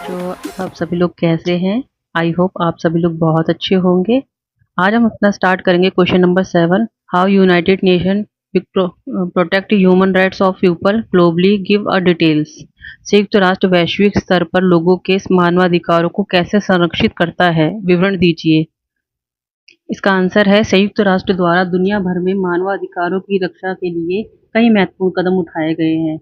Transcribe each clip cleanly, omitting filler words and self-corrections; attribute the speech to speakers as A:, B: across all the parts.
A: तो आप सभी लोग कैसे हैं? आई होप आप सभी लोग बहुत अच्छे होंगे। आज हम अपना स्टार्ट करेंगे question number 7। How United nation protect human rights of people globally, give a details. संयुक्त राष्ट्र वैश्विक स्तर पर लोगों के मानवाधिकारों को कैसे संरक्षित करता है, विवरण दीजिए। इसका आंसर है संयुक्त राष्ट्र द्वारा दुनिया भर में मानवाधिकारों की रक्षा के लिए कई महत्वपूर्ण कदम उठाए गए हैं।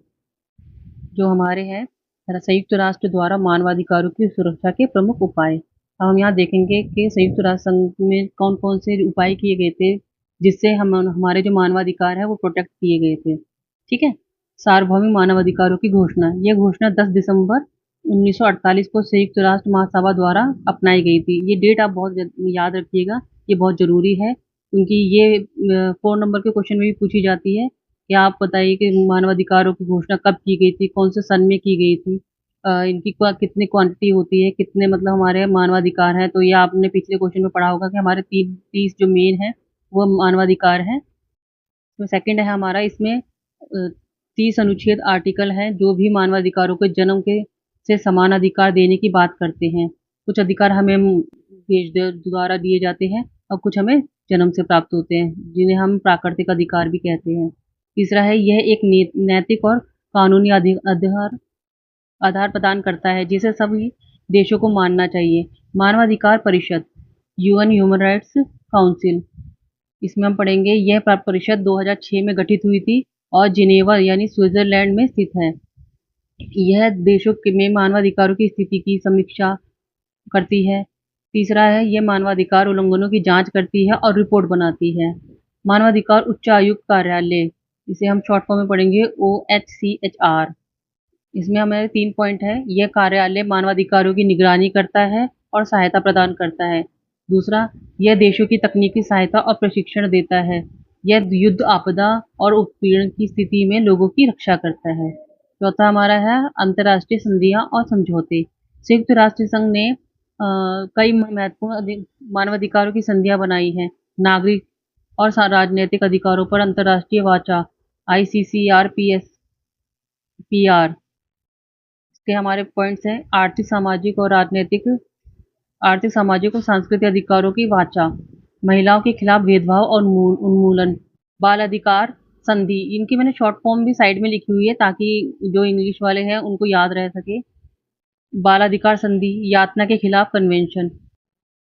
A: जो हमारे हैं संयुक्त राष्ट्र द्वारा मानवाधिकारों की सुरक्षा के प्रमुख उपाय। अब हम यहाँ देखेंगे कि संयुक्त राष्ट्र संघ में कौन कौन से उपाय किए गए थे जिससे हम हमारे जो मानवाधिकार है वो प्रोटेक्ट किए गए थे। ठीक है। सार्वभौमिक मानवाधिकारों की घोषणा, यह घोषणा 10 दिसंबर 1948 को संयुक्त राष्ट्र महासभा द्वारा अपनाई गई थी। ये डेट आप बहुत याद रखिएगा, ये बहुत जरूरी है क्योंकि ये 4 नंबर के क्वेश्चन में भी पूछी जाती है। क्या आप बताइए कि मानवाधिकारों की घोषणा कब की गई थी, कौन से सन में की गई थी, इनकी कितनी क्वांटिटी होती है, कितने मतलब हमारे मानवाधिकार हैं। तो ये आपने पिछले क्वेश्चन में पढ़ा होगा कि हमारे 30 जो मेन है वो मानवाधिकार है। तो सेकंड है हमारा इसमें 30 अनुच्छेद आर्टिकल है जो भी मानवाधिकारों के जन्म के से समान अधिकार देने की बात करते हैं। कुछ अधिकार हमें देश द्वारा दिए जाते हैं और कुछ हमें जन्म से प्राप्त होते हैं जिन्हें हम प्राकृतिक अधिकार भी कहते हैं। तीसरा है यह एक नैतिक और कानूनी आधार आधार प्रदान करता है जिसे सभी देशों को मानना चाहिए। मानवाधिकार परिषद, यूएन ह्यूमन राइट्स काउंसिल, इसमें हम पढ़ेंगे यह परिषद 2006 में गठित हुई थी और जिनेवा यानी स्विट्जरलैंड में स्थित है। यह देशों में मानवाधिकारों की स्थिति की समीक्षा करती है। तीसरा है यह मानवाधिकार उल्लंघनों की जांच करती है और रिपोर्ट बनाती है। मानवाधिकार उच्च आयुक्त कार्यालय, इसे हम शॉर्ट फॉर्म में पढ़ेंगे OHCHR। इसमें हमारे 3 पॉइंट है। यह कार्यालय मानवाधिकारों की निगरानी करता है और सहायता प्रदान करता है। दूसरा, यह देशों की तकनीकी सहायता और प्रशिक्षण देता है। यह युद्ध, आपदा और उत्पीड़न की स्थिति में लोगों की रक्षा करता है। चौथा हमारा है अंतर्राष्ट्रीय संधियां और समझौते। संयुक्त राष्ट्र संघ ने कई महत्वपूर्ण मानवाधिकारों की संधियां बनाई हैं। नागरिक और राजनीतिक अधिकारों पर अंतर्राष्ट्रीय वाचा ICCRPS PR। इसके हमारे पॉइंट्स हैं आर्थिक, सामाजिक और सांस्कृतिक अधिकारों की वाचा, महिलाओं के खिलाफ भेदभाव और उन्मूलन, बाल अधिकार संधि। इनकी मैंने शॉर्ट फॉर्म भी साइड में लिखी हुई है ताकि जो इंग्लिश वाले हैं उनको याद रह सके। बाल अधिकार संधि, यातना के खिलाफ कन्वेंशन।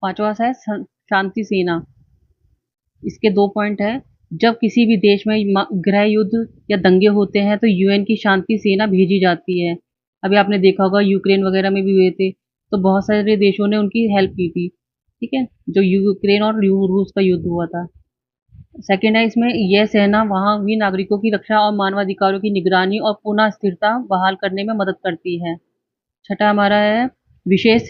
A: पांचवा है शांति सेना। इसके 2 पॉइंट है। जब किसी भी देश में गृह युद्ध या दंगे होते हैं तो यूएन की शांति सेना भेजी जाती है। अभी आपने देखा होगा यूक्रेन वगैरह में भी हुए थे तो बहुत सारे देशों ने उनकी हेल्प की थी। ठीक है, जो यूक्रेन और रूस का युद्ध हुआ था। सेकेंड है इसमें यह सेना वहां भी नागरिकों की रक्षा और मानवाधिकारों की निगरानी और पुनः स्थिरता बहाल करने में मदद करती है। छठा हमारा है विशेष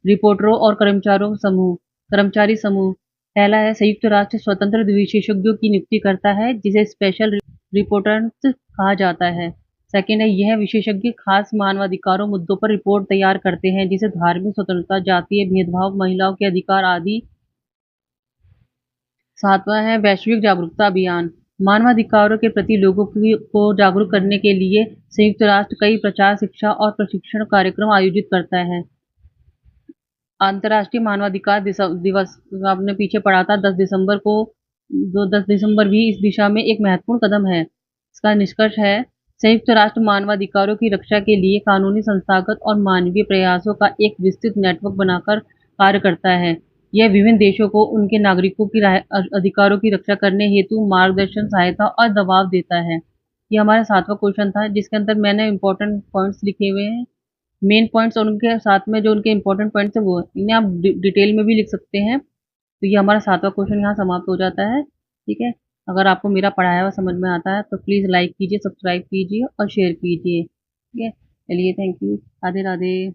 A: रिपोर्टरों और कर्मचारी समूह। पहला है संयुक्त राष्ट्र स्वतंत्र विशेषज्ञों की नियुक्ति करता है जिसे स्पेशल रिपोर्टर्स कहा जाता है। सेकेंड है यह विशेषज्ञ खास मानवाधिकारों मुद्दों पर रिपोर्ट तैयार करते हैं जिसे धार्मिक स्वतंत्रता, जातीय भेदभाव, महिलाओं के अधिकार आदि। सातवां है वैश्विक जागरूकता अभियान। मानवाधिकारों के प्रति लोगों को जागरूक करने के लिए संयुक्त राष्ट्र कई प्रचार, शिक्षा और प्रशिक्षण कार्यक्रम आयोजित करता है। अंतर्राष्ट्रीय मानवाधिकार दिवस आपने पीछे पढ़ा था 10 दिसंबर को। 10 दिसंबर भी इस दिशा में एक महत्वपूर्ण कदम है। इसका निष्कर्ष है संयुक्त राष्ट्र मानवाधिकारों की रक्षा के लिए कानूनी, संस्थागत और मानवीय प्रयासों का एक विस्तृत नेटवर्क बनाकर कार्य करता है। यह विभिन्न देशों को उनके नागरिकों की अधिकारों की रक्षा करने हेतु मार्गदर्शन, सहायता और दबाव देता है। ये हमारा 7वां क्वेश्चन था जिसके अंदर मैंने इंपॉर्टेंट पॉइंट्स लिखे हुए हैं। मेन पॉइंट्स और उनके साथ में जो उनके इंपॉर्टेंट पॉइंट्स है वो इन्हें आप डिटेल में भी लिख सकते हैं। तो ये हमारा 7वां क्वेश्चन यहाँ समाप्त हो जाता है। ठीक है, अगर आपको मेरा पढ़ाया हुआ समझ में आता है तो प्लीज़ लाइक कीजिए, सब्सक्राइब कीजिए और शेयर कीजिए। ठीक है, चलिए, थैंक यू। राधे राधे।